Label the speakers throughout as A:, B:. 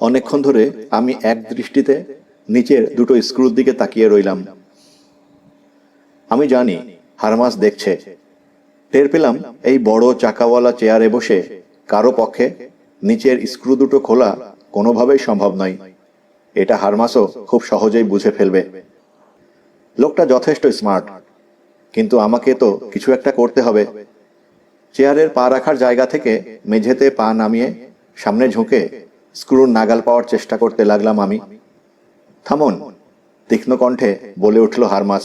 A: অনেকক্ষণ ধরে আমি এক দৃষ্টিতে নিচের দুটো স্ক্রুর দিকে তাকিয়ে রইলাম। আমি জানি হারমাস দেখছে। টের পেলাম এই বড় চাকাওয়ালা চেয়ারে বসে কারো পক্ষে নিচের স্ক্রু দুটো খোলা কোনোভাবেই সম্ভব নয়। এটা হারমাসও খুব সহজেই বুঝে ফেলবে। লোকটা যথেষ্ট স্মার্ট, কিন্তু আমাকে তো কিছু একটা করতে হবে। চেয়ারের পা রাখার জায়গা থেকে মেঝেতে পা নামিয়ে সামনে ঝুঁকে স্ক্রুর নাগাল পাওয়ার চেষ্টা করতে লাগলাম আমি। থামুন, তীক্ষ্ণ কণ্ঠে বলে উঠল হারমাস।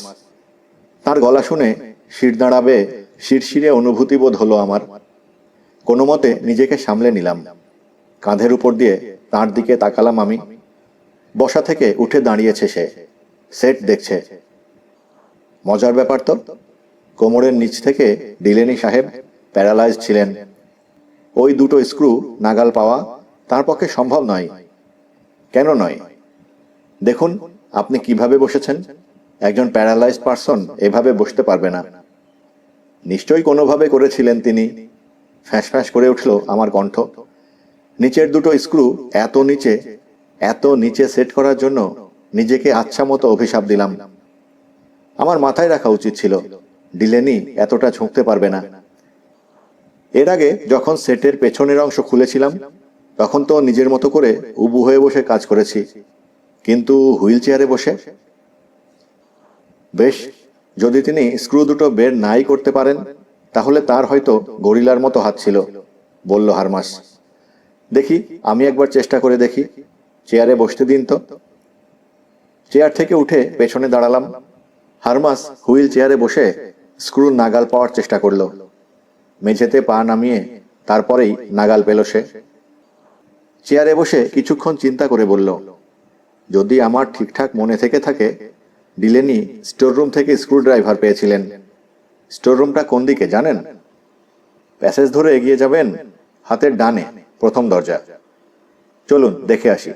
A: তার গলা শুনে শির দাঁড়াবে শিরশিরে অনুভূতি বোধ হলো আমার। কোনো মতে নিজেকে সামলে নিলাম। কাঁধের উপর দিয়ে তার দিকে তাকালাম আমি। বসা থেকে উঠে দাঁড়িয়েছে সে, সেট দেখছে। মজার ব্যাপার তো, কোমরের নিচ থেকে ডিলেনি সাহেব প্যারালাইজ ছিলেন। ওই দুটো স্ক্রু নাগাল পাওয়া তার পক্ষে সম্ভব নয়। কেন নয়? দেখুন আপনি কিভাবে বসেছেন। একজন প্যারালাইজড পারসন এভাবে বসতে পারবে না। নিশ্চয়ই কোনোভাবে করেছিলেন তিনি। ফ্যাঁস ফ্যাঁস করে উঠল আমার কণ্ঠ। নিচের দুটো স্ক্রু এত নিচে সেট করার জন্য নিজেকে আচ্ছা মতো অভিশাপ দিলাম। আমার মাথায় রাখা উচিত ছিল ডিলেনি এতটা ঝুঁকতে পারবে না। এর আগে যখন সেটের পেছনের অংশ খুলেছিলাম তখন তো নিজের মতো করে উবু হয়ে বসে কাজ করেছি, কিন্তু হুইল চেয়ারে বসে? বেশ, যদি তিনি স্ক্রু দুটো বের নাই করতে পারেন তাহলে তার হয়তো গরিলার মতো হাত ছিল, বলল হারমাস। দেখি, আমি একবার চেষ্টা করে দেখি। চেয়ারে বসতে দিন তো। চেয়ার থেকে উঠে পেছনে দাঁড়ালাম। হারমাস হুইল চেয়ারে বসে স্ক্রু নাগাল পাওয়ার চেষ্টা করল। মেঝেতে পা নামিয়ে তারপরেই নাগাল পেল সে। চেয়ারে বসে কিছুক্ষণ চিন্তা করে বলল, যদি আমার ঠিকঠাক মনে থেকে থাকে ডিলেনি স্টোররুম থেকে স্ক্রুড্রাইভার পেয়েছিলেন। স্টোররুমটা কোন দিকে জানেন? প্যাসেজ ধরে এগিয়ে যাবেন, হাতের ডানে প্রথম দরজা। চলুন দেখে আসি।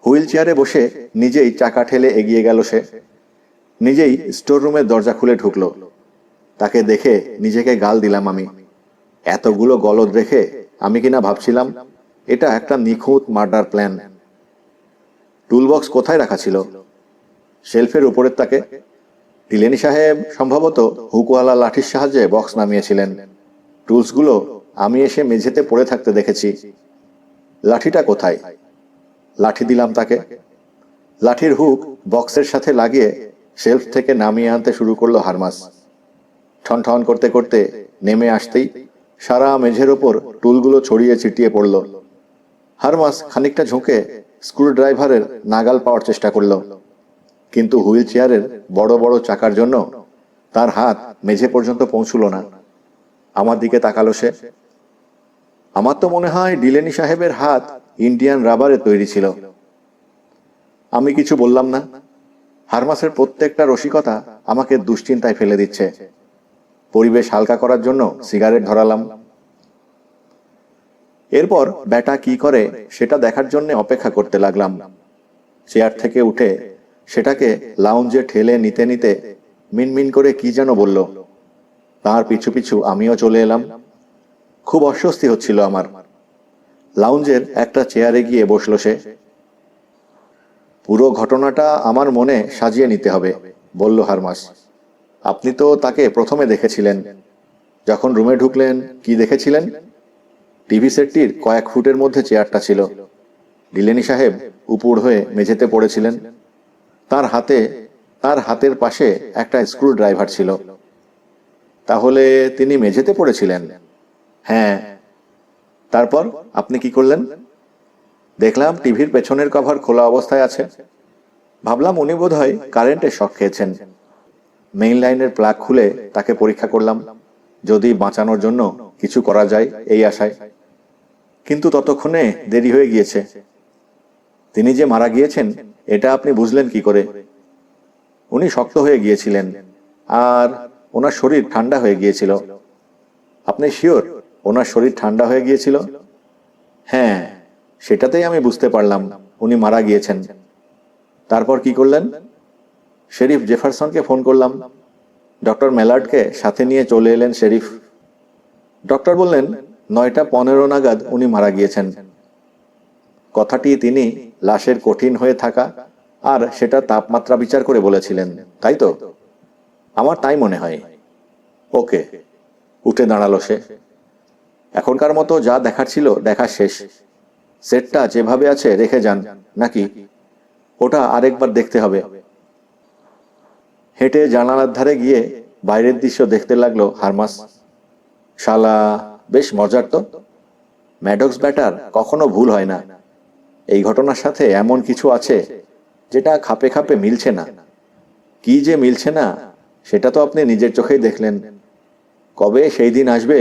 A: হুইল চেয়ারে বসে নিজেই চাকা ঠেলে এগিয়ে গেল সে। নিজেই স্টোররুমের দরজা খুলে ঢুকল। তাকে দেখে নিজেকে গাল দিলাম আমি। এতগুলো গলদ রেখে আমি কিনা ভাবছিলাম এটা একটা নিখুঁত মার্ডার প্ল্যান। টুলবক্স কোথায় রাখা ছিল? শেলফের উপরের তাকে। ডিলেনি সাহেব সম্ভবত হুকওয়ালা লাঠির সাহায্যে বক্স নামিয়েছিলেন। টুলসগুলো আমি এসে মেঝেতে পড়ে থাকতে দেখেছি। লাঠিটা কোথায়? লাঠি দিলাম তাকে। লাঠির হুক বক্সের সাথে লাগিয়ে শেলফ থেকে নামিয়ে আনতে শুরু করলো হারমাস। ঠন ঠন করতে করতে নেমে আসতেই সারা মেঝের ওপর টুলগুলো ছড়িয়ে ছিটিয়ে পড়ল। হারমাস খানিকটা ঝুঁকে স্ক্রুড্রাইভারের নাগাল পাওয়ার চেষ্টা করল, কিন্তু হুইল চেয়ারের বড় বড় চাকার জন্য তার হাত মেঝে পর্যন্ত পৌঁছল না। আমার দিকে তাকালো সে। আমার তো মনে হয় ডিলেনি সাহেবের হাত ইন্ডিয়ান রাবারে তৈরি ছিল। আমি কিছু বললাম না। হারমাসের প্রত্যেকটা রসিকতা আমাকে দুশ্চিন্তায় ফেলে দিচ্ছে। পরিবেশ হালকা করার জন্য সিগারেট ধরালাম। এরপর ব্যাটা কি করে সেটা দেখার জন্য অপেক্ষা করতে লাগলাম। চেয়ার থেকে উঠে সেটাকে লাউঞ্জে ঠেলে নিতে নিতে মিনমিন করে কি যেন বলল। তার পিছু পিছু আমিও চলে এলাম। খুব অস্বস্তি হচ্ছিল আমার। লাউঞ্জের একটা চেয়ারে গিয়ে বসলো সে। পুরো ঘটনাটা আমার মনে সাজিয়ে নিতে হবে, বলল হারমাস। আপনি তো তাকে প্রথমে দেখেছিলেন। যখন রুমে ঢুকলেন কি দেখেছিলেন? টিভি সেটটির কয়েক ফুটের মধ্যে চেয়ারটা ছিল। ডিলেনি সাহেব উপুড় হয়ে মেঝেতে পড়েছিলেন। তার হাতের পাশে একটা স্ক্রু ড্রাইভার ছিল। তাহলে তিনি মেঝেতে পড়েছিলেন? হ্যাঁ। তারপর আপনি কি করলেন? দেখলাম টিভির পেছনের কভার খোলা অবস্থায় আছে। ভাবলাম উনি বোধহয় কারেন্টের শক খেয়েছেন। মেইন লাইনের প্লাগ খুলে তাকে পরীক্ষা করলাম, যদি বাঁচানোর জন্য কিছু করা যায় এই আশায়। কিন্তু ততক্ষণে দেরি হয়ে গিয়েছে। তিনি যে মারা গিয়েছেন এটা আপনি বুঝলেন কি করে? উনি শক্ত হয়ে গিয়েছিলেন আর ওনার শরীর ঠান্ডা হয়ে গিয়েছিল। আপনি শিওর ওনার শরীর ঠান্ডা হয়ে গিয়েছিল? হ্যাঁ, সেটাতেই আমি বুঝতে পারলাম উনি মারা গিয়েছেন। তারপর কি করলেন? শেরিফ জেফারসনকে ফোন করলাম। ডক্টর মেলার্ডকে সাথে নিয়ে চলে এলেন শেরিফ। ডক্টর বললেন 9:15 নাগাদ উনি মারা গিয়েছেন। কথাটি তিনি লাশের কঠিন হয়ে থাকা আর সেটা তাপমাত্রা বিচার করে বলেছিলেন, তাই তো? আমার তাই মনে হয়। ওকে। উঠে দাঁড়ালো সে। এখনকার মতো যা দেখার ছিল দেখা শেষ। সেটটা যেভাবে আছে রেখে যান, নাকি ওটা আরেকবার দেখতে হবে? হেঁটে জানালার ধারে গিয়ে বাইরের দৃশ্য দেখতে লাগলো হারমাস। শালা, বেশ মজার তো। ম্যাডক্স ব্যাটার কখনো ভুল হয় না। এই ঘটনার সাথে এমন কিছু আছে যেটা খাপে খাপে মিলছে না। কি যে মিলছে না সেটা তো আপনি নিজের চোখেই দেখলেন। কবে সেই দিন আসবে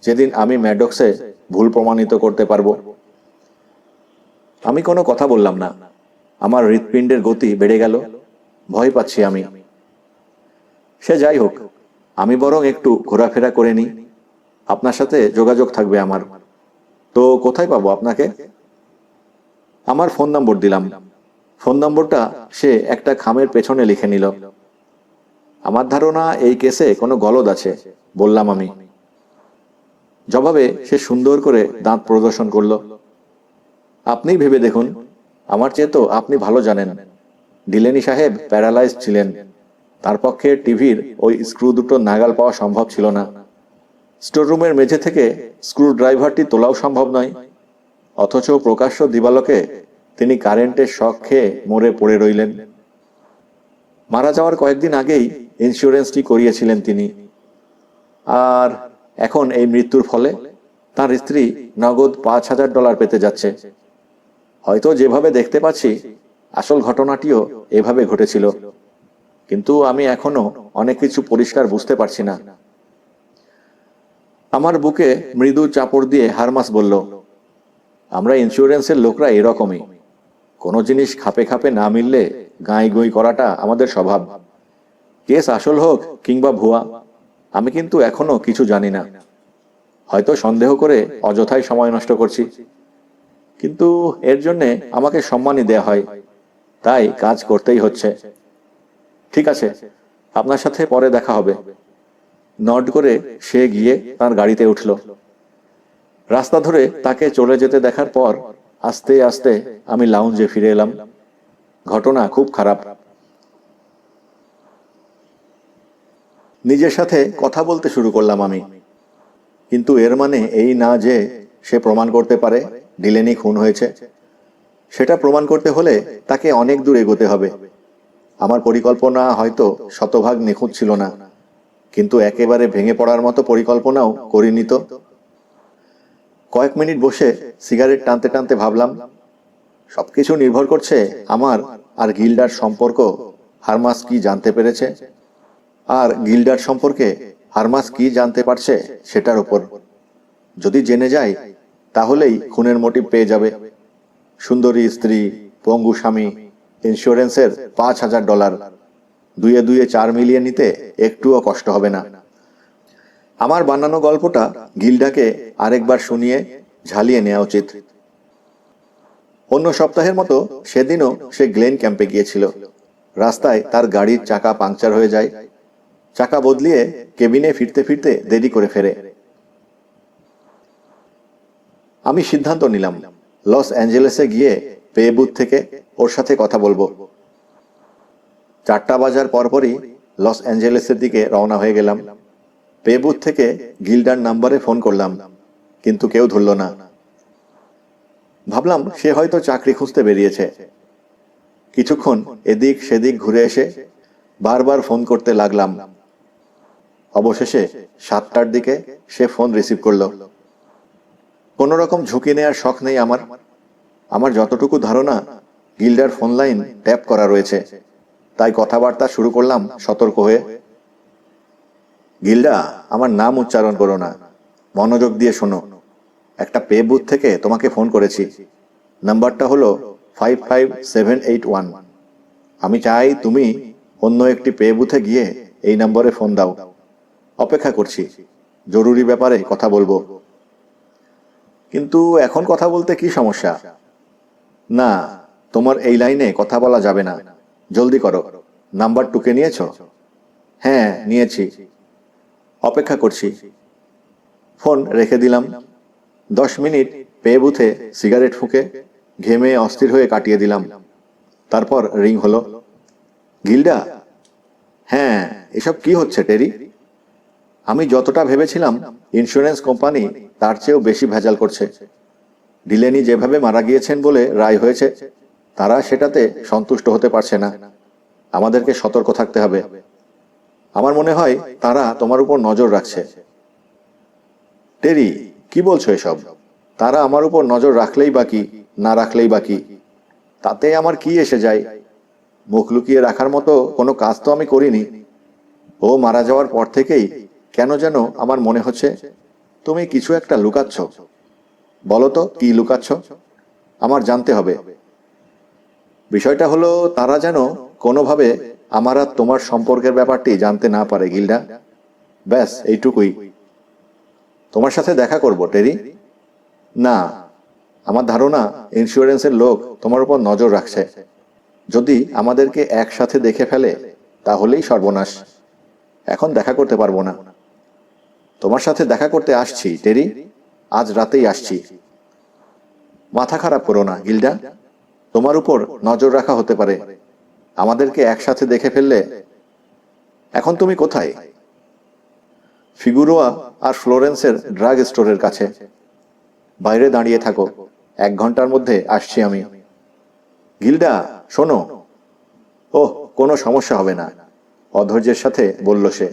A: যেদিন আমি ম্যাডক্সে ভুল প্রমাণিত করতে পারবো? আমি কোনো কথা বললাম না। আমার হৃৎপিণ্ডের গতি বেড়ে গেল। ভয় পাচ্ছি আমি। সে যাই হোক, আমি বরং একটু ঘোরাফেরা করে নিই। আপনার সাথে যোগাযোগ থাকবে আমার। তো কোথায় পাবো আপনাকে? আমার ফোন নম্বর দিলাম। ফোন নম্বরটা সে একটা খামের পেছনে লিখে নিল। আমার ধারণা এই কেসে কোনো গলদ আছে, বললাম আমি। জবাবে সে সুন্দর করে দাঁত প্রদর্শন করল। আপনিই ভেবে দেখুন। আমার চেয়ে তো আপনি ভালো জানেন। ডিলেনি সাহেব প্যারালাইজড ছিলেন। তার পক্ষে টিভির ওই স্ক্রু দুটো নাগাল পাওয়া সম্ভব ছিল না। স্টোররুমের মেঝে থেকে স্ক্রু ড্রাইভারটি তোলাও সম্ভব নয়। অথচ প্রকাশ্য দিবালোকে তিনি কারেন্টের শক খেয়ে মরে পড়ে রইলেন। মারা যাওয়ার কয়েকদিন আগেই ইন্স্যুরেন্সটি করিয়েছিলেন তিনি। আর এখন এই মৃত্যুর ফলে তার স্ত্রী নগদ $5,000 পেতে যাচ্ছে। হয়তো যেভাবে দেখতে পাচ্ছি আসল ঘটনাটিও এভাবে ঘটেছিল। কিন্তু আমি এখনো অনেক কিছু পরিষ্কার বুঝতে পারছি না। আমার বুকে মৃদু চাপড় দিয়ে হারমাস বলল, আমরা ইন্স্যুরেন্সের লোকরা এরকমই। কোনো জিনিস খাপে খাপে না মিললে গাঁই গুঁই করাটা আমাদের স্বভাব। কেস আসল হোক কিংবা ভুয়া, আমি কিন্তু এখনো কিছু জানি না। হয়তো সন্দেহ করে অযথাই সময় নষ্ট করছি, কিন্তু এর জন্যে আমাকে সম্মানই দেয়া হয়, তাই কাজ করতেই হচ্ছে। ঠিক আছে, আপনার সাথে পরে দেখা হবে। নড করে সে গিয়ে তার গাড়িতে উঠল। রাস্তা ধরে তাকে চলে যেতে দেখার পর আস্তে আস্তে আমি লাউঞ্জে ফিরে এলাম। ঘটনা খুব খারাপ। নিজের সাথে কথা বলতে শুরু করলাম আমি। কিন্তু এর মানে এই না যে সে প্রমাণ করতে পারে ডিলেনি খুন হয়েছে। সেটা প্রমাণ করতে হলে তাকে অনেক দূর এগোতে হবে। আমার পরিকল্পনা হয়তো শতভাগ নিখুঁত ছিল না, কিন্তু একেবারে ভেঙে পড়ার মতো পরিকল্পনাও করিনি তো। কয়েক মিনিট বসে সিগারেট টানতে টানতে ভাবলাম, সবকিছু নির্ভর করছে আমার আর গিল্ডার সম্পর্ক হারমাস কি জানতে পেরেছে, আর গিল্ডার সম্পর্কে হারমাস কি জানতে পারছে সেটার উপর। যদি জেনে যায় তাহলেই খুনের মোটিভ পেয়ে যাবে। সুন্দরী স্ত্রী, পঙ্গু স্বামী, ইন্স্যুরেন্সের $5,000, দুয়ে দুয়ে 4 মিলিয়ে নিতে একটুও কষ্ট হবে না। আমার বানানো গল্পটা গিল্ডাকে আরেকবার শুনিয়ে ঝালিয়ে নেওয়া উচিত। অন্য সপ্তাহের মতো সেদিনও সে গ্লেন ক্যাম্পে গিয়েছিল। রাস্তায় তার গাড়ির চাকা পাংচার হয়ে যায়। চাকা বদলিয়ে কেবিনে ফিরতে ফিরতে দেরি করে ফেরে। আমি সিদ্ধান্ত নিলাম লস অ্যাঞ্জেলেসে গিয়ে পে বুথ থেকে ওর সাথে কথা বলবো। 4টা বাজার পরপরই লস অ্যাঞ্জেলেসের দিকে রওনা হয়ে গেলাম। পে বুথ থেকে গিল্ডার নাম্বারে ফোন করলাম, কিন্তু কেউ ধরল না। ভাবলাম সে হয়তো চাকরি খুঁজতে বেরিয়েছে। কিছুক্ষণ এদিক সেদিক ঘুরে এসে বারবার ফোন করতে লাগলাম। অবশেষে 7টার দিকে সে ফোন রিসিভ করলো। কোনো রকম ঝুঁকি নেয়ার শখ নেই আমার। আমার যতটুকু ধারণা গিল্ডার ফোন লাইন ট্যাপ করা রয়েছে, তাই কথাবার্তা শুরু করলাম সতর্ক হয়ে। গিল্ডা, আমার নাম উচ্চারণ করো না, মনোযোগ দিয়ে শোনো। একটা পে বুথ থেকে তোমাকে ফোন করেছি। নাম্বারটা হলো 55781। আমি চাই তুমি অন্য একটি পে বুথে গিয়ে এই নম্বরে ফোন দাও। অপেক্ষা করছি, জরুরি ব্যাপারে কথা বলবো। কিন্তু এখন কথা বলতে কি সমস্যা? না, তোমার এই লাইনে কথা বলা যাবে না। জলদি করো। নাম্বার 2কে নিয়েছো? হ্যাঁ, নিয়েছি। অপেক্ষা করছি। ফোন রেখে দিলাম। 10 মিনিট পে বুথে সিগারেট ফুঁকে ঘেমে অস্থির হয়ে কাটিয়ে দিলাম। তারপর রিং হলো। গিল্ডা? হ্যাঁ, এসব কি হচ্ছে টেরি? আমি যতটা ভেবেছিলাম ইন্স্যুরেন্স কোম্পানি তার চেয়েও বেশি ভেজাল করছে। ডিলেনি যেভাবে মারা গিয়েছেন বলে রায় হয়েছে, তারা সেটাতে সন্তুষ্ট হতে পারছে না। আমাদেরকে সতর্ক থাকতে হবে। আমার মনে হয় তারা তোমার উপর নজর রাখছে। টেরি, কি বলছো এসব? তারা আমার উপর নজর রাখলেই বাকি, না রাখলেই বাকি, তাতে আমার কি এসে যায়? মুখ লুকিয়ে রাখার মতো কোনো কাজ তো আমি করিনি। ও মারা যাওয়ার পর থেকেই কেন যেন আমার মনে হচ্ছে তুমি কিছু একটা লুকাচ্ছ। বলো তো কি লুকাচ্ছ? আমার জানতে হবে। বিষয়টা হলো, তারা যেন কোনোভাবে আমার আর তোমার সম্পর্কের ব্যাপারটি জানতে না পারে গিল্ডা। ব্যাস এইটুকুই। তোমার সাথে দেখা করব টেরি। না, আমার ধারণা ইন্স্যুরেন্সের লোক তোমার উপর নজর রাখছে। যদি আমাদেরকে একসাথে দেখে ফেলে তাহলেই সর্বনাশ। এখন দেখা করতে পারবো না। তোমার সাথে দেখা করতে আসছি টেরি, আজ রাতেই আসছি। মাথা খারাপ করো না গিল্ডা, তোমার উপর নজর রাখা হতে পারে। আমাদেরকে একসাথে দেখে ফেললে। এখন তুমি কোথায়? ফিগুরোয়া আর ফ্লোরেন্সের ড্রাগ স্টোরের কাছে। বাইরে দাঁড়িয়ে থাকো, 1 ঘন্টার মধ্যে আসছি আমি। গিল্ডা শোনো। ওহ, কোনো সমস্যা হবে না, অধৈর্যের সাথে বলল সে।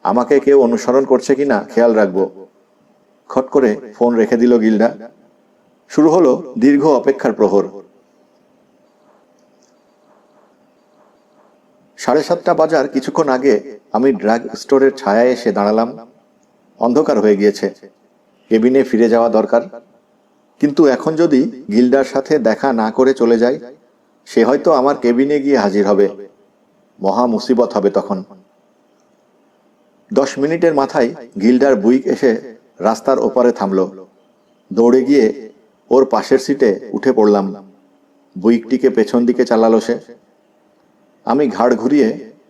A: আমাকে কেউ অনুসরণ করছে কিনা খেয়াল রাখবো। খট করে ফোন রেখে দিল গিল্ডা। শুরু হলো দীর্ঘ অপেক্ষার প্রহর। 7:30 বাজার কিছুক্ষণ আগে আমি ড্রাগ স্টোরের ছায়ায় এসে দাঁড়ালাম। অন্ধকার হয়ে গিয়েছে, কেবিনে ফিরে যাওয়া দরকার। কিন্তু এখন যদি গিল্ডার সাথে দেখা না করে চলে যাই, সে হয়তো আমার কেবিনে গিয়ে হাজির হবে। মহা মুসিবত হবে তখন। 10 মিনিটের মাথায় গিল্ডার বুইক এসে রাস্তার ওপারে থামল। দৌড়ে গিয়ে ওর পাশের সিটে উঠে পড়লাম। বুইকটিকে পেছন দিকে চালালো সে। আমি ঘাড় ঘুরিয়ে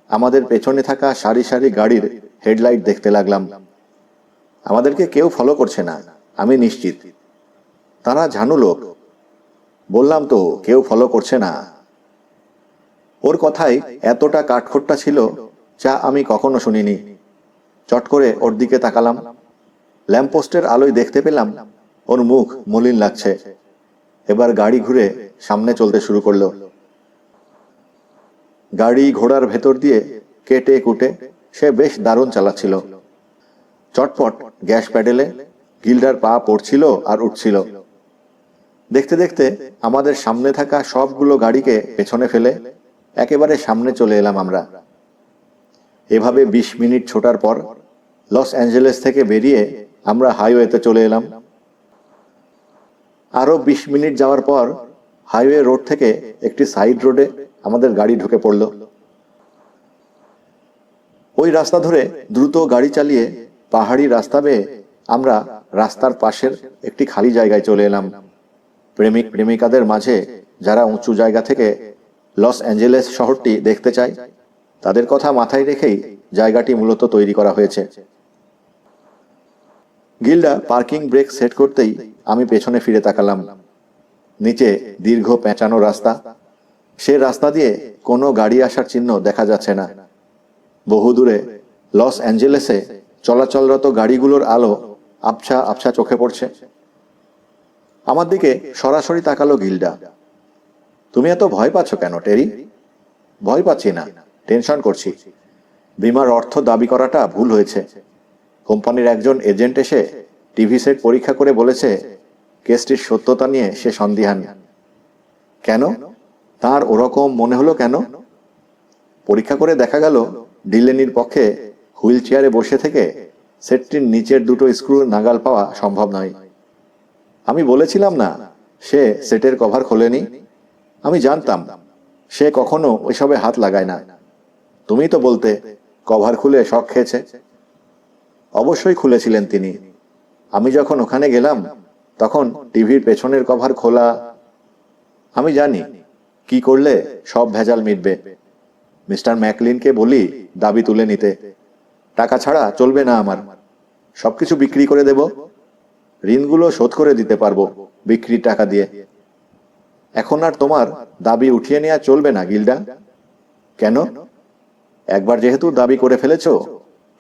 A: আমাদের পেছনে থাকা সারি সারি গাড়ির হেডলাইট দেখতে লাগলাম। আমাদেরকে কেউ ফলো করছে না, আমি নিশ্চিত। তারা ঝানু লোক। বললাম তো, কেউ ফলো করছে না। ওর কথায় এতটা কাঠখোট্টা ছিল যা আমি কখনো শুনিনি। চট করে ওর দিকে তাকালাম। ল্যাম্পপোস্টের আলোয় দেখতে পেলাম ওর মুখ মলিন লাগছে। এবার গাড়ি ঘুরে সামনে চলতে শুরু করলো। গাড়ি ঘোড়ার ভেতর দিয়ে কেটে কুটে সে বেশ দারুণ চালাচ্ছিল। চটপট গ্যাস প্যাডেলে গিল্ডার পা পড়ছিল আর উঠছিল। দেখতে দেখতে আমাদের সামনে থাকা সবগুলো গাড়িকে পেছনে ফেলে একেবারে সামনে চলে এলাম আমরা। এভাবে 20 মিনিট ছোটার পর লস অ্যাঞ্জেলেস থেকে বেরিয়ে আমরা হাইওয়েতে চলে এলাম। আরো 20 মিনিট যাওয়ার পর হাইওয়ে রোড থেকে একটি সাইড রোডে আমাদের গাড়ি ঢুকে পড়ল। ওই রাস্তা ধরে দ্রুত গাড়ি চালিয়ে পাহাড়ি রাস্তা বেয়ে আমরা রাস্তার পাশের একটি খালি জায়গায় চলে এলাম। প্রেমিক প্রেমিকাদের মাঝে যারা উঁচু জায়গা থেকে লস অ্যাঞ্জেলেস শহরটি দেখতে চায়, তাদের কথা মাথায় রেখেই জায়গাটি মূলত তৈরি করা হয়েছে। গিল্ডা পার্কিং ব্রেক সেট করতেই আমি পেছনে ফিরে তাকালাম। নিচে দীর্ঘ পেঁচানো রাস্তা। সে রাস্তা দিয়ে কোনো গাড়ি আসার চিহ্ন দেখা যাচ্ছে না। বহুদূরে লস অ্যাঞ্জেলেসে চলাচলরত গাড়িগুলোর আলো আবছা আবছা চোখে পড়ছে। আমার দিকে সরাসরি তাকালো গিল্ডা। তুমি এত ভয় পাচ্ছ কেন টেরি? ভয় পাচ্ছি না, টেনশন করছি। বিমার অর্থ দাবি করাটা ভুল হয়েছে। কোম্পানির একজন এজেন্ট এসে টিভি সেট পরীক্ষা করে বলেছে কেসটির সত্যতা নিয়ে সে সন্দিহান। কেন? তার ওরকম মনে হলো কেন? পরীক্ষা করে দেখা গেল ডিলেনির পক্ষে হুইল চেয়ারে বসে থেকে সেটটির নিচের দুটো স্ক্রু নাগাল পাওয়া সম্ভব নয়। আমি বলেছিলাম না সে সেটের কভার খোলেনি? আমি জানতাম সে কখনো ওইসবে হাত লাগায় না। তুমি তো বলতে কভার খুলে শক খেয়েছে। অবশ্যই খুলেছিলেন তিনি। আমি যখন ওখানে গেলাম তখন টিভির পেছনের কভার খোলা। আমি জানি কি করলে সব ভেজাল মিটবে। মিস্টার ম্যাকলিনকে বলি দাবি তুলে নিতে। টাকা ছাড়া চলবে না আমার। সবকিছু বিক্রি করে দেব। ঋণগুলো শোধ করে দিতে পারবো বিক্রির টাকা দিয়ে। এখন আর তোমার দাবি উঠিয়ে নেওয়া চলবে না গিল্ডা। কেন? একবার যেহেতু দাবি করে ফেলেছো,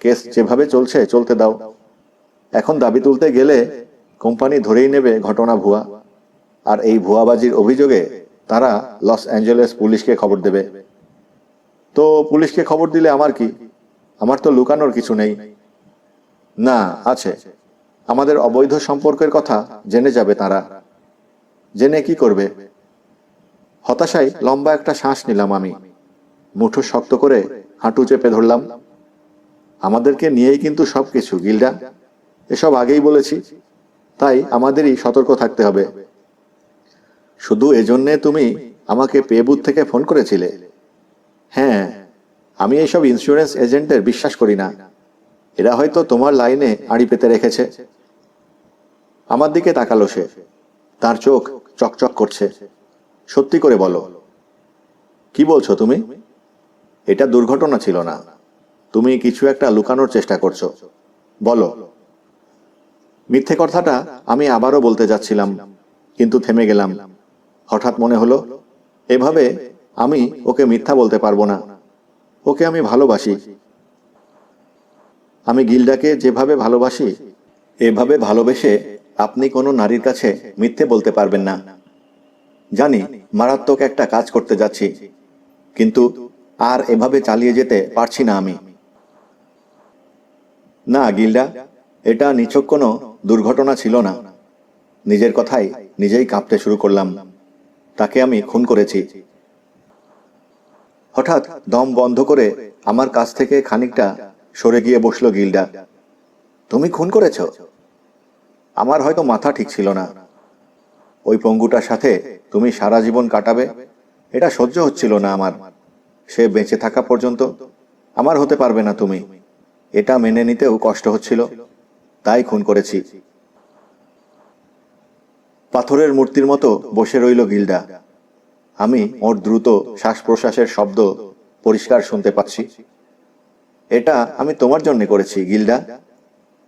A: কেস যেভাবে চলছে চলতে দাও। এখন দাবি তুলতে গেলে কোম্পানি ধরেই নেবে ঘটনা ভুয়া, আর এই ভুয়াবাজির অভিযোগে তারা লস অ্যাঞ্জেলেস পুলিশকে খবর দেবে। তো পুলিশকে খবর দিলে আমার কি? আমার তো লুকানোর কিছু নেই। না, আছে। আমাদের অবৈধ সম্পর্কের কথা জেনে যাবে তারা। জেনে কি করবে? হতাশায় লম্বা একটা শ্বাস নিলাম আমি। মুঠো শক্ত করে হাঁটু চেপে ধরলাম। আমাদেরকে নিয়েই কিন্তু সবকিছু গিল্ডা, এসব আগেই বলেছি। তাই আমাদেরই সতর্ক থাকতে হবে। শুধু এজন্যে তুমি আমাকে পে বুথ থেকে ফোন করেছিলে? হ্যাঁ, আমি এইসব ইন্স্যুরেন্স এজেন্টদের বিশ্বাস করি না। এরা হয়তো তোমার লাইনে আড়ি পেতে রেখেছে। আমার দিকে তাকালো সে। তার চোখ চকচক করছে। সত্যি করে বলো, কি বলছো তুমি? এটা দুর্ঘটনা ছিল না। তুমি কিছু একটা লুকানোর চেষ্টা করছো। বলো। মিথ্যে কথাটা আমি আবারও বলতে যাচ্ছিলাম, কিন্তু থেমে গেলাম। হঠাৎ মনে হলো, এভাবে আমি ওকে মিথ্যা বলতে পারবো না। ওকে আমি ভালোবাসি। আমি গিল্ডাকে যেভাবে ভালোবাসি, এভাবে ভালোবেসে আপনি কোনো নারীর কাছে মিথ্যে বলতে পারবেন না। জানি মারাত্মক একটা কাজ করতে যাচ্ছি, কিন্তু আর এভাবে চালিয়ে যেতে পারছি না আমি। না গিল্ডা, এটা নিছক কোনো দুর্ঘটনা ছিল না। নিজের কথাই নিজেই কাঁপতে শুরু করলাম। তাকে আমি খুন করেছি। হঠাৎ দম বন্ধ করে আমার কাছ থেকে খানিকটা সরে গিয়ে বসলো গিল্ডা। তুমি খুন করেছ? আমার হয়তো মাথা ঠিক ছিল না। ওই পঙ্গুটার সাথে তুমি সারা জীবন কাটাবে, এটা সহ্য হচ্ছিল না আমার। সে বেঁচে থাকা পর্যন্ত আমার হতে পারবে না তুমি, এটা মেনে নিতেও কষ্ট হচ্ছিল। তাই খুন করেছি। পাথরের মূর্তির মতো বসে রইল গিল্ডা। আমি ওর দ্রুত শ্বাস প্রশ্বাসের শব্দ পরিষ্কার শুনতে পাচ্ছি। এটা আমি তোমার জন্য করেছি গিল্ডা।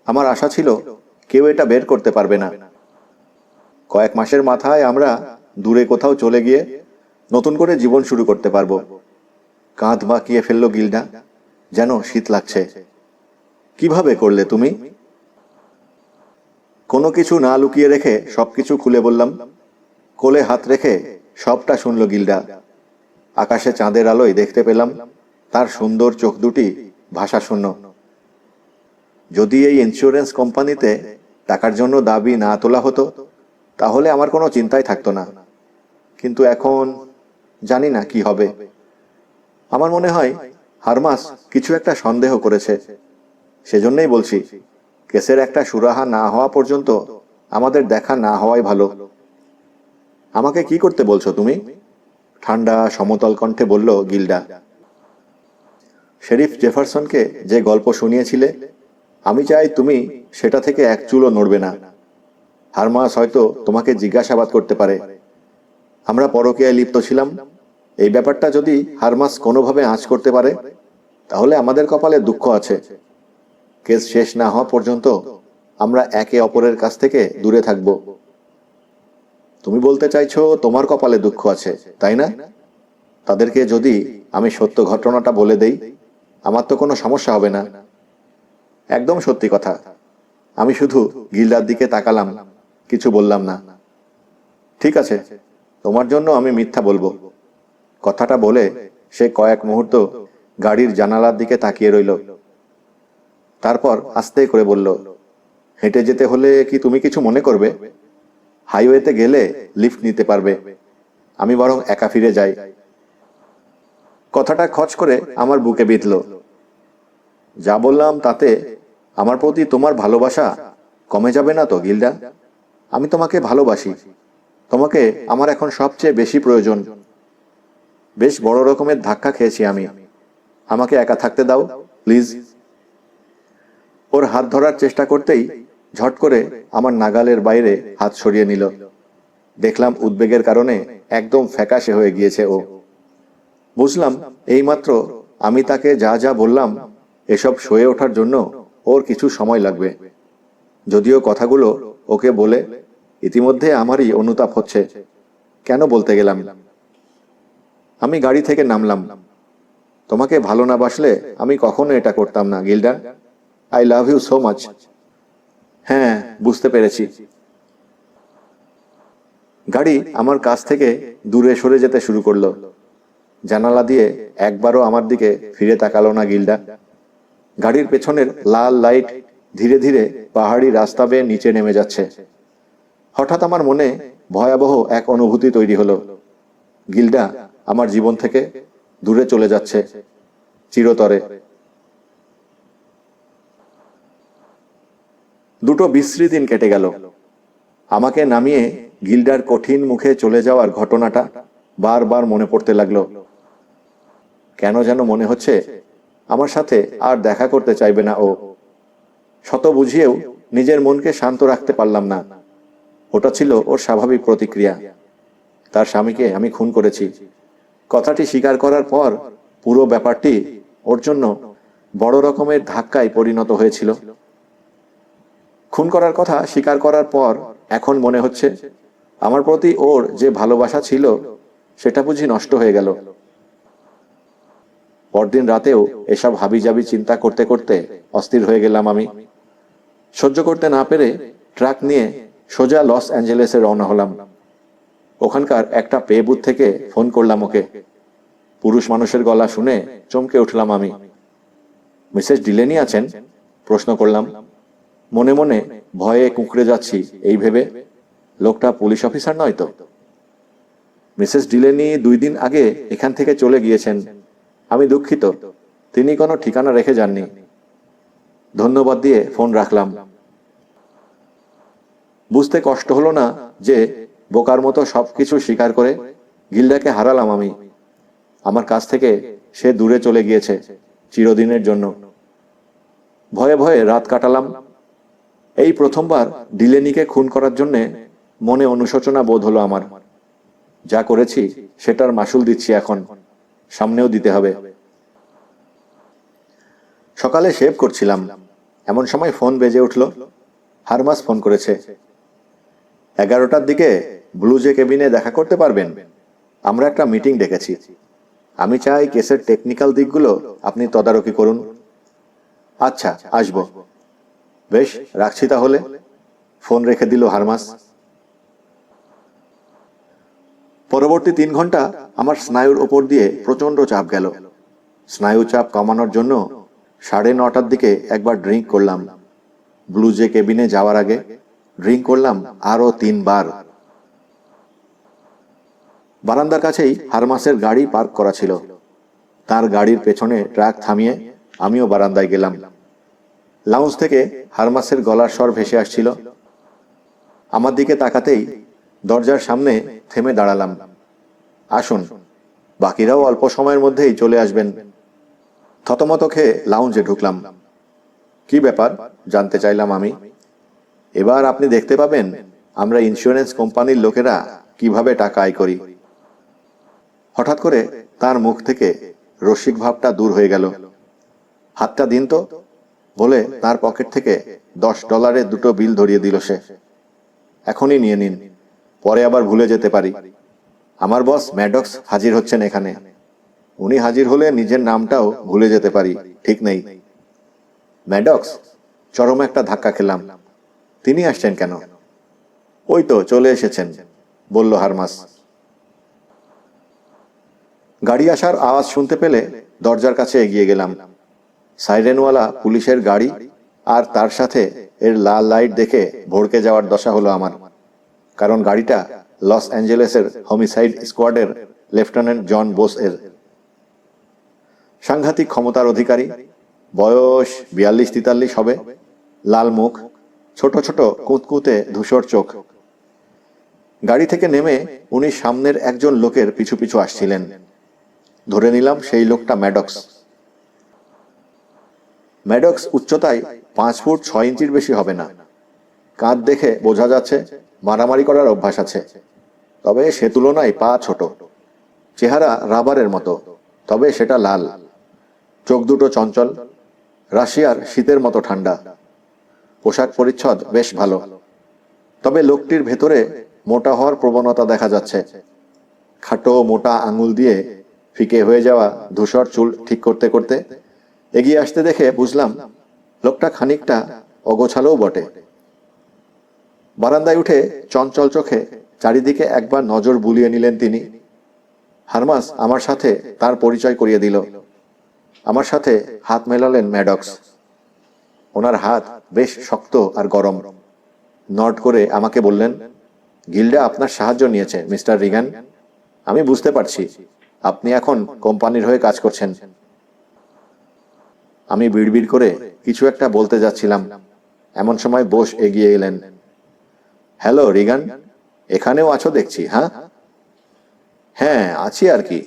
A: আমার আশা ছিল কেউ এটা বের করতে পারবে না। কয়েক মাসের মাথায় আমরা দূরে কোথাও চলে গিয়ে নতুন করে জীবন শুরু করতে পারবো। কাঁধ বাঁকিয়ে ফেললো গিল্ডা, যেন শীত লাগছে। কিভাবে করলে তুমি? কোনো কিছু না লুকিয়ে রেখে সবকিছু খুলে বললাম। কোলে হাত রেখে সবটা শুনল গিল্ডা। আকাশে চাঁদের আলোয় দেখতে পেলাম তার সুন্দর চোখ দুটি ভাষাশূন্য। যদি এই ইন্স্যুরেন্স কোম্পানিতে টাকার জন্য দাবি না তোলা হতো, তাহলে আমার কোনো চিন্তাই থাকতো না। কিন্তু এখন জানি না কি হবে। আমার মনে হয় হারমাস কিছু একটা সন্দেহ করেছে। সেজন্যই বলছি, কেসের একটা সুরাহা না হওয়া পর্যন্ত আমাদের দেখা না হওয়াই ভালো। আমাকে কি করতে বলছো তুমি? ঠান্ডা সমতল কণ্ঠে বলল গিল্ডা। শেরিফ জেফারসনকে যে গল্প শুনিয়েছিলে, আমি চাই তুমি সেটা থেকে এক চুলও নড়বে না। হারমাস হয়তো তোমাকে জিজ্ঞাসাবাদ করতে পারে আমরা পরকীয়ায় লিপ্ত ছিলাম। এই ব্যাপারটা যদি হারমাস কোনোভাবে আঁচ করতে পারে, তাহলে আমাদের কপালে দুঃখ আছে। কেস শেষ না হওয়া পর্যন্ত আমরা একে অপরের কাছ থেকে দূরে থাকব। তুমি বলতে চাইছো তোমার কপালে দুঃখ আছে, তাই না? তাদেরকে যদি আমি সত্য ঘটনাটা বলে দেই, আমার তো কোনো সমস্যা হবে না। একদম সত্যি কথা। আমি শুধু গিল্ডার দিকে তাকালাম, কিছু বললাম না। ঠিক আছে, তোমার জন্য আমি মিথ্যা বলবো। কথাটা বলে সে কয়েক মুহূর্ত গাড়ির জানালার দিকে তাকিয়ে রইল। তারপর আস্তে করে বলল, হেঁটে যেতে হলে কি তুমি কিছু মনে করবে? হাইওয়েতে গেলে লিফট নিতে পারবে। আমি বরং একা ফিরে যাই। কথাটা খচ করে আমার বুকে বিঁধল। যা বললাম তাতে আমার প্রতি তোমার ভালোবাসা কমে যাবে না তো গিল্ডা? আমি তোমাকে ভালোবাসি। তোমাকে আমার এখন সবচেয়ে বেশি প্রয়োজন। বেশ বড় রকমের ধাক্কা খেয়েছি আমি। আমাকে একা থাকতে দাও প্লিজ। ওর হাত ধরার চেষ্টা করতেই ঝট করে আমার নাগালের বাইরে হাত সরিয়ে নিল। দেখলাম উদ্বেগের কারণে একদম ফ্যাকাশে হয়ে গিয়েছে ও। বুঝলাম এইমাত্র আমি তাকে যা যা বললাম, এসব সয়ে ওঠার জন্য ওর কিছু সময় লাগবে। যদিও কথাগুলো ওকে বলে ইতিমধ্যে আমারই অনুতাপ হচ্ছে। কেন বলতে গেলাম? আমি গাড়ি থেকে নামলাম। তোমাকে ভালো না বাসলে আমি কখনো এটা করতাম না, Gilda. I love you so much. হ্যাঁ, বুঝতে পেরেছি। গাড়ি আমার কাছ থেকে দূরে সরে যেতে শুরু করলো। জানালা দিয়ে একবারও আমার দিকে ফিরে তাকালো না গিল্ডা। গাড়ির পেছনের লাল লাইট ধীরে ধীরে পাহাড়ি রাস্তা বেয়ে নিচে নেমে যাচ্ছে। হঠাৎ আমার মনে ভয়াবহ এক অনুভূতি তৈরি হলো। গিল্ডা আমার জীবন থেকে দূরে চলে যাচ্ছে, চিরতরে। দুটো বিশ্রী দিন কেটে গেল। আমাকে নামিয়ে গিল্ডার কঠিন মুখে চলে যাওয়ার ঘটনাটা বারবার মনে পড়তে লাগলো। কেন যেন মনে হচ্ছে আমার সাথে আর দেখা করতে চাইবে না ও। শত বুঝিয়েও নিজের মনকে শান্ত রাখতে পারলাম না। ওটা ছিল ওর স্বাভাবিক প্রতিক্রিয়া। তার স্বামীকে আমি খুন করেছি কথাটি স্বীকার করার পর পুরো ব্যাপারটি ওর জন্য বড় রকমের ধাক্কায় পরিণত হয়েছিল। খুন করার কথা স্বীকার করার পর এখন মনে হচ্ছে আমার প্রতি ওর যে ভালোবাসা ছিল সেটা বুঝি নষ্ট হয়ে গেল। পরদিন রাতেও এসব হাবিজাবি চিন্তা করতে করতে অস্থির হয়ে গেলাম আমি। সহ্য করতে না পেরে ট্রাক নিয়ে সোজা লস অ্যাঞ্জেলেসে রওনা হলাম। ওখানকার একটা পে বুথ থেকে ফোন করলাম ওকে। পুরুষ মানুষের গলা শুনে চমকে উঠলাম আমি। মিসেস ডিলেনি আছেন? প্রশ্ন করলাম। মনে মনে ভয়ে কুঁকড়ে যাচ্ছি এই ভেবে লোকটা পুলিশ অফিসার নয় তো। মিসেস ডিলেনি 2 দিন আগে এখান থেকে চলে গিয়েছেন। আমি দুঃখিত, তিনি কোনো ঠিকানা রেখে যাননি। ধন্যবাদ দিয়ে ফোন রাখলাম। বুঝতে কষ্ট হলো না যে বোকার মতো সবকিছু স্বীকার করে গিল্ডাকে হারালাম আমি। আমার কাছ থেকে সে দূরে চলে গিয়েছে চিরদিনের জন্য। ভয়ে ভয়ে রাত কাটালাম। এই প্রথমবার ডিলেনিকে খুন করার জন্য মনে অনুশোচনা বোধ হলো আমার। যা করেছি সেটার মাসুল দিচ্ছি এখন, সামনেও দিতে হবে। সকালে শেভ করছিলাম, এমন সময় ফোন বেজে উঠল। হারমাস ফোন করেছে। 11টার দিকে ব্লুজে কেবিনে দেখা করতে পারবেন? আমরা একটা মিটিং ডেকেছি। আমি চাই কেসের টেকনিক্যাল দিকগুলো আপনি তদারকি করুন। আচ্ছা, আসব। বেশ, রাখছি তাহলে। ফোন রেখে দিল হারমাস। পরবর্তী 3 ঘন্টা আমার স্নায়ুর ওপর দিয়ে প্রচন্ড চাপ গেল। স্নায়ু চাপ কমানোর জন্য 9:30টার দিকে একবার ড্রিঙ্ক করলাম। ব্লুজে কেবিনে যাওয়ার আগে ড্রিঙ্ক করলাম আরো 3 বার। বারান্দার কাছেই হারমাসের গাড়ি পার্ক করা ছিল। তার গাড়ির পেছনে ট্রাক থামিয়ে আমিও বারান্দায় গেলাম। লাউঞ্জ থেকে হারমাসের গলার স্বর ভেসে আসছিল। আমার দিকে তাকাতেই দরজার সামনে থেমে দাঁড়ালাম। আসুন, বাকিরাও অল্প সময়ের মধ্যেই চলে আসবেন। থতমত খেয়ে লাউঞ্জে ঢুকলাম। কি ব্যাপার জানতে চাইলাম আমি। এবার আপনি দেখতে পাবেন আমরা ইন্স্যুরেন্স কোম্পানির লোকেরা কিভাবে টাকা আয় করি। হঠাৎ করে তার মুখ থেকে রসিক ভাবটা দূর হয়ে গেল। হাতটা দিন তো বলে তার পকেট থেকে $10 2টো বিল ধরিয়ে দিল সে। এখনই নিয়ে নিন, পরে আবার ভুলে যেতে পারি। আমার বস ম্যাডক্স হাজির হচ্ছেন এখানে। উনি হাজির হলে নিজের নামটাও ভুলে যেতে পারি, ঠিক নেই। ম্যাডক্স? চরম একটা ধাক্কা খেলাম। তিনি আসছেন কেন? ওই তো চলে এসেছেন, বলল হারমাস। গাড়ি আসার আওয়াজ শুনতে পেলে দরজার কাছে এগিয়ে গেলাম। সাইরেনওয়ালা পুলিশের গাড়ি আর তার সাথে এর লাল লাইট দেখে ভড়কে যাওয়ার দশা হলো আমার। কারণ গাড়িটা লস অ্যাঞ্জেলেসের হোমিসাইড স্কোয়াডের লেফটেন্যান্ট জন বোস এর। সাংঘাতিক ক্ষমতার অধিকারী, বয়স 42-43 হবে, লাল মুখ, ছোট ছোট কুঁতকুঁতে ধূসর চোখ। গাড়ি থেকে নেমে উনি সামনের একজন লোকের পিছু পিছু আসছিলেন। ধরে নিলাম সেই লোকটা ম্যাডক্স। ম্যাডক্স উচ্চতায় 5 ফুট 6 ইঞ্চির বেশি হবে না। কাঁধ দেখে বোঝা যাচ্ছে মারামারি করার অভ্যাস আছে, তবে সে তুলনায় পা ছোট। চেহারা রাবারের মতো, তবে সেটা লাল। চোখ দুটো চঞ্চল, রাশিয়ার শীতের মতো ঠান্ডা। পোশাক পরিচ্ছদ বেশ ভালো, তবে লোকটির ভেতরে মোটা হওয়ার প্রবণতা দেখা যাচ্ছে। খাটো মোটা আঙুল দিয়ে ফিকে হয়ে যাওয়া ধূসর চুল ঠিক করতে করতে এগিয়ে আসতে দেখে বুঝলাম লোকটা খানিকটা অগোছালোও বটে। বারান্দায় উঠে চঞ্চল চোখে চারিদিকে একবার নজর বুলিয়ে নিলেন তিনি। হারমাস আমার সাথে তার পরিচয় করিয়ে দিল। আমার সাথে হাত মেলালেন ম্যাডক্স। ওনার হাত বেশ শক্ত আর গরম। নড করে আমাকে বললেন, গিল্ডা আপনার সাহায্য নিয়েছে মিস্টার রিগান। আমি বুঝতে পারছি আপনি এখন কোম্পানির হয়ে কাজ করছেন। আমি বিড়বিড় করে কিছু একটা বলতে যাচ্ছিলাম, এমন সময় বোস এগিয়ে এলেন। হ্যালো রিগান, এখানেও আছো দেখছি। হ্যাঁ আছি আর কি,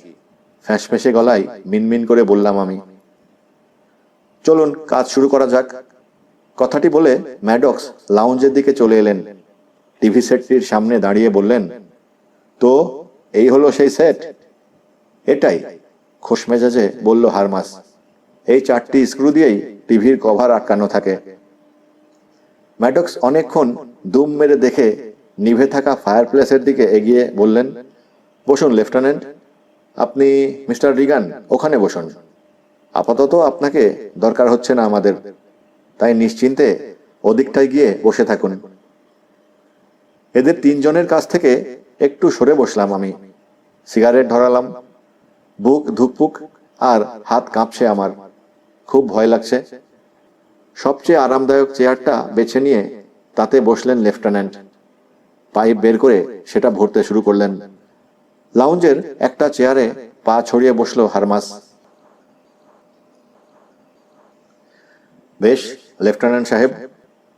A: ফ্যাঁসফেঁসে গলায় মিনমিন করে বললাম আমি। চলুন কাজ শুরু করা যাক। কথাটি বলে ম্যাডক্স লাউঞ্জের দিকে চলে এলেন। টিভি সেটটির সামনে দাঁড়িয়ে বললেন, তো এই হলো সেই সেট? এটাই, খোশ মেজাজে বলল হারমাস। এই 4টি স্ক্রু দিয়েই টিভির কভার আটকানো থাকে। ম্যাডক্স অনেকক্ষণ দুম মেরে দেখে নিভে থাকা ফায়ার প্লেসের দিকে এগিয়ে বললেন, বসুন লেফটেন্যান্ট। আপনি মিস্টার রিগান ওখানে বসুন। আপাতত আপনাকে দরকার হচ্ছে না আমাদের, তাই নিশ্চিন্তে ওদিকটায় গিয়ে বসে থাকুন। এদের 3 জনের কাছ থেকে একটু সরে বসলাম আমি। সিগারেট ধরালাম। বুক ধুকপুক আর হাত কাঁপছে আমার। খুব ভয় লাগছে। সবচেয়ে আরামদায়ক চেয়ারটা বেছে নিয়ে তাতে বসলেন লেফটেন্যান্ট। পাইপ বের করে সেটা ভরতে শুরু করলেন। লাউঞ্জের একটা চেয়ারে পা ছড়িয়ে বসলো হারমাস। বেশ লেফটেন্যান্ট সাহেব,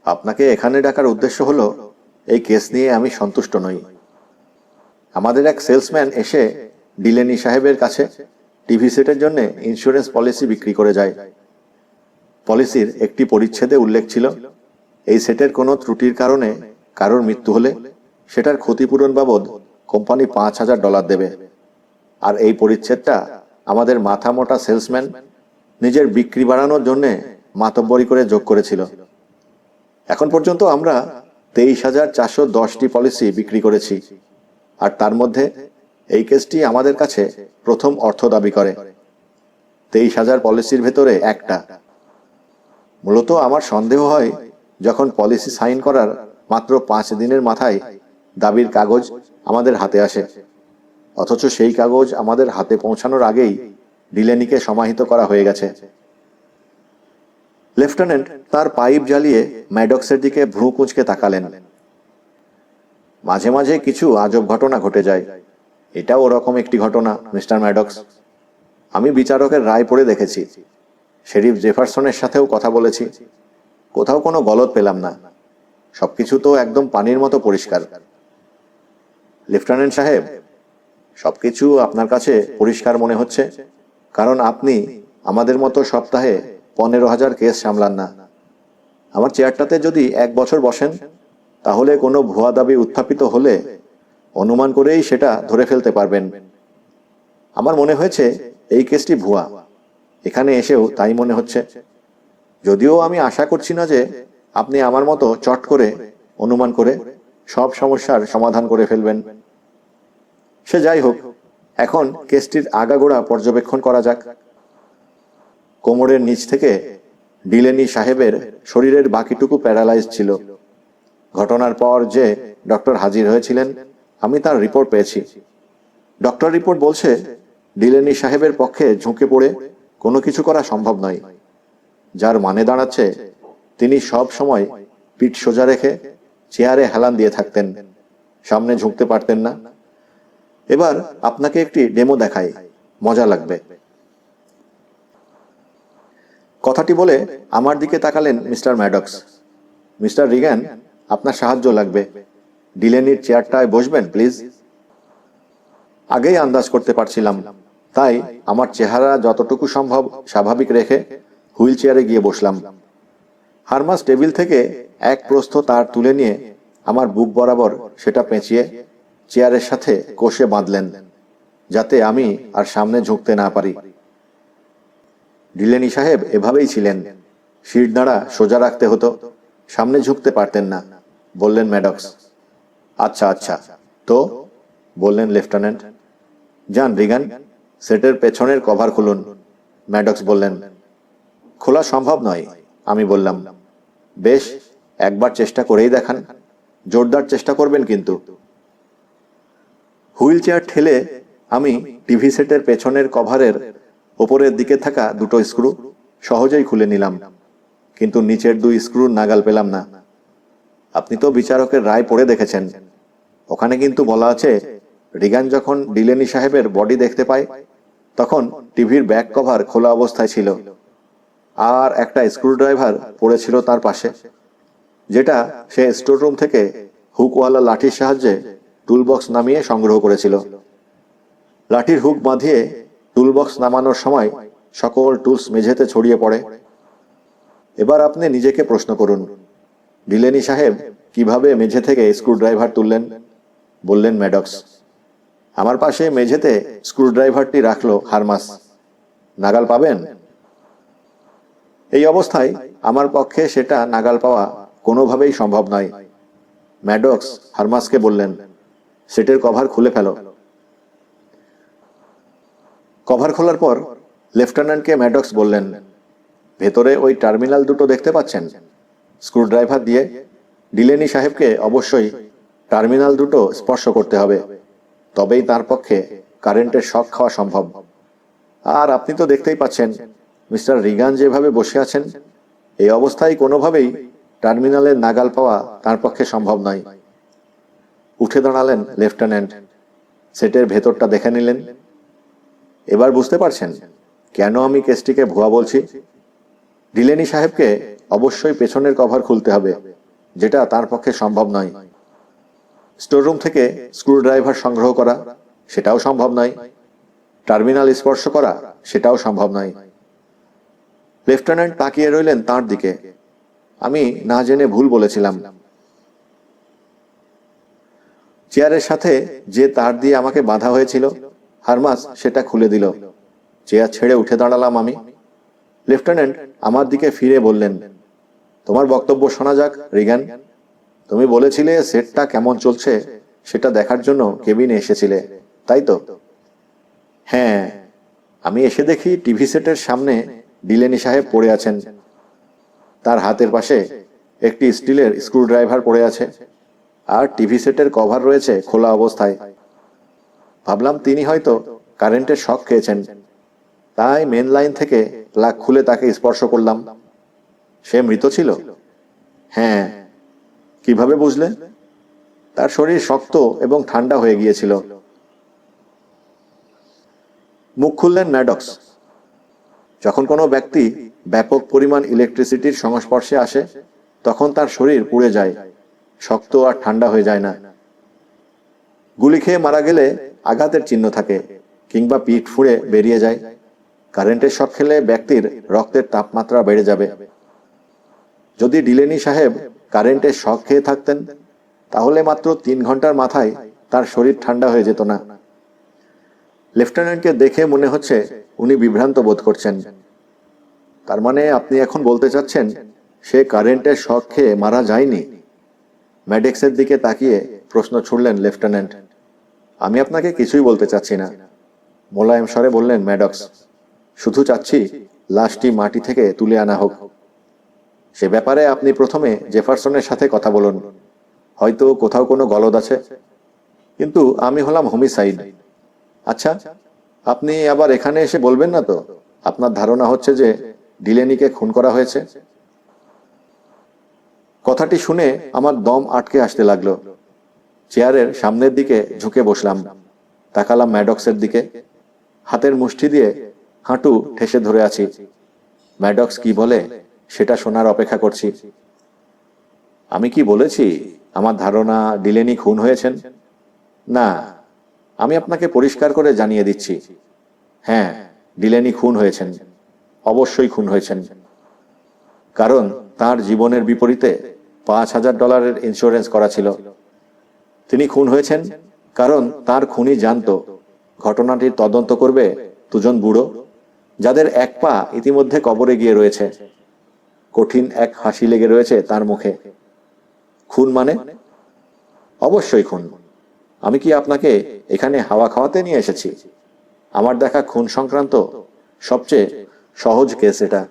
A: আপনাকে এখানে ডাকার উদ্দেশ্য হলো, এই কেস নিয়ে আমি সন্তুষ্ট নই। আমাদের এক সেলসম্যান এসে ডিলেনি সাহেবের কাছে টিভি সেটের জন্য ইন্স্যুরেন্স পলিসি বিক্রি করে যায়। পলিসির একটি পরিচ্ছেদে উল্লেখ ছিল, এই সেটের কোনো ত্রুটির কারণে কারোর মৃত্যু হলে সেটার ক্ষতিপূরণ বাবদ কোম্পানি $5,000 দেবে। আর এই পরিচ্ছেদটা আমাদের মাথা মোটা সেলসম্যান নিজের বিক্রি বাড়ানোর জন্যে মাতব্বরি করে যোগ করেছিল। এখন পর্যন্ত আমরা 23,410টি পলিসি বিক্রি করেছি, আর তার মধ্যে এই কেসটি আমাদের কাছে প্রথম অর্থ দাবি করে। 23,000 পলিসির ভেতরে একটা। মূলত আমার সন্দেহ হয়, যখন পলিসি সাইন করার মাত্র 5 দিনের মাথায় দাবির কাগজ আমাদের হাতে আসে, অথচ সেই কাগজ আমাদের হাতে পৌঁছানোর আগেই ডিলেনিকে সমাহিত করা হয়ে গেছে। লেফটেন্যান্ট তার পাইপ জ্বালিয়ে ম্যাডক্সের দিকে ভ্রু কুঁচকে তাকালেন। মাঝে মাঝে কিছু আজব ঘটনা ঘটে যায়। এটাও ওরকম একটি ঘটনা মিস্টার ম্যাডক্স। আমি বিচারকের রায় পড়ে দেখেছি, শেরিফ জেফারসনের সাথেও কথা বলেছি, কোথাও কোনো গলদ পেলাম না। সবকিছু তো একদম পানির মতো পরিষ্কার। লেফটেন্যান্ট সাহেব, সবকিছু আপনার কাছে পরিষ্কার মনে হচ্ছে কারণ আপনি আমাদের মতো সপ্তাহে 15,000 কেস সামলান না। আমার চেয়ারটাতে যদি 1 বছর বসেন, তাহলে কোনো ভুয়া দাবি উত্থাপিত হলে অনুমান করেই সেটা ধরে ফেলতে পারবেন। আমার মনে হয়েছে এই কেসটি ভুয়া। এখানে এসেও তাই মনে হচ্ছে, যদিও আমি আশা করছি না যে আপনি আমার মতো চট করে অনুমান করে সব সমস্যার সমাধান করে ফেলবেন। সে যাই হোক, এখন কেসটির আগাগোড়া পর্যবেক্ষণ করা যাক। কোমরের নিচ থেকে ডিলেনি সাহেবের শরীরের বাকিটুকু প্যারালাইজ ছিল। ঘটনার পর যে ডক্টর হাজির হয়েছিলেন, আমি তার রিপোর্ট পেয়েছি। ডক্টর রিপোর্ট বলছে ডিলেনি সাহেবের পক্ষে ঝুঁকে পড়ে কোনো কিছু করা সম্ভব নয়, যার মানে দাঁড়াচ্ছে তিনি সব সময় পিঠ সোজা রেখে চেয়ারে হেলান দিয়ে থাকতেন, সামনে ঝুঁকতে পারতেন না। এবার আপনাকে একটি ডেমো দেখাই, মজা লাগবে। কথাটি বলে আমার দিকে তাকালেন মিস্টার ম্যাডক্স। মিস্টার রিগান, আপনার সাহায্য লাগবে। ডিলেনির চেয়ারটায় বসবেন প্লিজ। আগেই আন্দাজ করতে পারছিলাম, তাই আমার চেহারা যতটুকু সম্ভব স্বাভাবিক রেখে হুইল চেয়ারে গিয়ে বসলাম। হারমাস টেবিল থেকে এক প্রস্থ তার তুলে নিয়ে আমার বুক বরাবর সেটা পেঁচিয়ে চেয়ারের সাথে কষে বাঁধলেন, যাতে আমি আর সামনে ঝুঁকতে না পারি। ডিলেনি সাহেব এভাবেই ছিলেন, শিরদাঁড়া সোজা রাখতে হতো, সামনে ঝুঁকতে পারতেন না, বললেন ম্যাডক্স। আচ্ছা আচ্ছা, তো বললেন লেফটেন্যান্ট। যান রিগান, সেটের পেছনের কভার খুলুন, ম্যাডক্স বললেন। খোলা সম্ভব নয়, আমি বললাম। বেশ, একবার চেষ্টা করেই দেখান, জোরদার চেষ্টা করবেন কিন্তু। হুইল চেয়ার ঠেলে আমি টিভি সেটের পেছনের কভারের ওপরের দিকে থাকা দুটো স্ক্রু সহজেই খুলে নিলাম, কিন্তু নিচের দুই স্ক্রুর নাগাল পেলাম না। আপনি তো বিচারকের রায় পড়ে দেখেছেন, ওখানে কিন্তু বলা আছে রিগান যখন ডিলেনি সাহেবের বডি দেখতে পায় তখন টিভির ব্যাক কভার খোলা অবস্থায় ছিল, আর একটা স্ক্রুড্রাইভার পড়েছিল তার পাশে, যেটা সে স্টোররুম থেকে হুকওয়ালা লাঠির সাহায্যে টুলবক্স নামিয়ে সংগ্রহ করেছিল। লাঠির হুক বাঁধিয়ে টুলবক্স নামানোর সময় সকল টুলস মেঝেতে ছড়িয়ে পড়ে। এবার আপনি নিজেকে প্রশ্ন করুন, ডিলেনি সাহেব কিভাবে মেঝে থেকে স্ক্রুড্রাইভার তুললেন, বললেন ম্যাডক্স। আমার পাশে মেঝেতে স্ক্রুড্রাইভারটি রাখলো হারমাস। নাগাল পাবেন? এই অবস্থায় আমার পক্ষে সেটা নাগাল পাওয়া কোনোভাবেই সম্ভব নয়। ম্যাডক্স হারমাসকে বললেন, সেটের কভার খুলে ফেলো। কভার খোলার পর লেফটেন্যান্টকে ম্যাডক্স বললেন, ভেতরে ওই টার্মিনাল দুটো দেখতে পাচ্ছেন? স্ক্রুড্রাইভার দিয়ে ডিলেনি সাহেবকে অবশ্যই টার্মিনাল দুটো স্পর্শ করতে হবে, তবেই তার পক্ষে কারেন্টের শক খাওয়া সম্ভব। আর আপনি তো দেখতেই পাচ্ছেন মিস্টার রিগান যেভাবে বসে আছেন, এই অবস্থায় কোনোভাবেই টার্মিনালের নাগাল পাওয়া তার পক্ষে সম্ভব নয়। উঠে দাঁড়ালেন লেফটেন্যান্ট, সেটের ভেতরটা দেখে নিলেন। এবার বুঝতে পারছেন কেন আমি কেসটিকে ভুয়া বলছি? ডিলেনি সাহেবকে অবশ্যই পেছনের কভার খুলতে হবে, যেটা তার পক্ষে সম্ভব নয়। স্টোররুম থেকে স্ক্রুড্রাইভার সংগ্রহ করা, সেটাও সম্ভব নয়। টার্মিনাল স্পর্শ করা, সেটাও সম্ভব নয়। লেফটেন্যান্ট তাকিয়ে রইলেন তার দিকে। আমি না জেনে ভুল বলেছিলাম। চেয়ারের সাথে যে তার দিয়ে আমাকে বাঁধা হয়েছিল, হারমাস সেটা খুলে দিল। চেয়ার ছেড়ে উঠে দাঁড়ালাম আমি। লেফটেন্যান্ট আমার দিকে ফিরে বললেন, তোমার বক্তব্য শোনা যাক রিগান। তুমি বলেছিলে সেটটা কেমন চলছে সেটা দেখার জন্য কেবিনে এসেছিলে, তাই তো? হ্যাঁ, আমি এসে দেখি টিভি সেটের সামনে ডিলেনি সাহেব পড়ে আছেন। তার হাতের পাশে একটি স্টিলের স্ক্রুড্রাইভার পড়ে আছে, আর টিভি সেটের কভার রয়েছে খোলা অবস্থায়। ভাবলাম তিনি হয়তো কারেন্টের শক খেয়েছেন, তাই মেন লাইন থেকে প্লাগ খুলে তাকে স্পর্শ করলাম। সে মৃত ছিল? হ্যাঁ। কিভাবে বুঝলে? তার শরীর শক্ত এবং ঠান্ডা হয়ে গিয়েছিল। মুখ খুললেন ম্যাডক্স। যখন কোনো ব্যক্তি ব্যাপক পরিমাণ ইলেকট্রিসিটির সংস্পর্শে আসে তখন তার শরীর পুড়ে যায়, শক্ত আর ঠান্ডা হয়ে যায় না। গুলি খেয়ে মারা গেলে আঘাতের চিহ্ন থাকে, কিংবা পিঠ ফুঁড়ে বেরিয়ে যায়। কারেন্টের শক খেলে ব্যক্তির রক্তের তাপমাত্রা বেড়ে যাবে। যদি ডিলেনি সাহেব কারেন্টের শক খেয়ে থাকতেন তাহলে মাত্র 3 ঘন্টার মাথায় তার শরীর ঠান্ডা হয়ে যেত না। লেফটেন্যান্টকে দেখে মনে হচ্ছে উনি বিভ্রান্ত বোধ করছেন। তার মানে আপনি এখন বলতে চাচ্ছেন সে কারেন্টের শক খেয়ে মারা যায়নি? ম্যাডক্সের দিকে তাকিয়ে প্রশ্ন ছুড়লেন লেফটেন্যান্ট। আমি আপনাকে কিছুই বলতে চাচ্ছি না, মোলায়েম স্বরে বললেন ম্যাডক্স। শুধু চাচ্ছি লাশটি মাটি থেকে তুলে আনা হোক। সে ব্যাপারে আপনি প্রথমে জেফারসনের সাথে কথা বলুন, হয়তো কোথাও কোনো গলদ আছে। কিন্তু আমি হলাম হোমিসাইড। আচ্ছা, আপনি আবার এখানে এসে বলবেন না তো আপনার ধারণা হচ্ছে যে ডিলেনিকে খুন করা হয়েছে? কথাটি শুনে আমার দম আটকে আসতে লাগলো। চেয়ারের সামনের দিকে ঝুঁকে বসলাম, তাকালাম ম্যাডক্সের দিকে। হাতের মুষ্টি দিয়ে হাঁটু ঠেসে ধরে আছি। ম্যাডক্স কি বলে সেটা শোনার অপেক্ষা করছি। আমি কি বলেছি আমার ধারণা ডিলেনি খুন হয়েছেন? না, আমি আপনাকে পরিষ্কার করে জানিয়ে দিচ্ছি, হ্যাঁ, ডিলেনি খুন হয়েছেন, অবশ্যই খুন হয়েছেন। কারণ তার জীবনের বিপরীতে $5000 ইন্স্যুরেন্স করা ছিল। তিনি খুন হয়েছেন কারণ তার খুনি জানত ঘটনাটির তদন্ত করবে দুজন বুড়ো, যাদের এক পা ইতিমধ্যে কবরে গিয়ে রয়েছে। কঠিন এক হাসি লেগে রয়েছে তার মুখে। খুন মানে? অবশ্যই খুন। আমি কি আপনাকে এখানে হাওয়া খাওয়াতে নিয়ে এসেছি? আমার দেখা খুন সংক্রান্ত সবচেয়ে সহজ কেস এটা।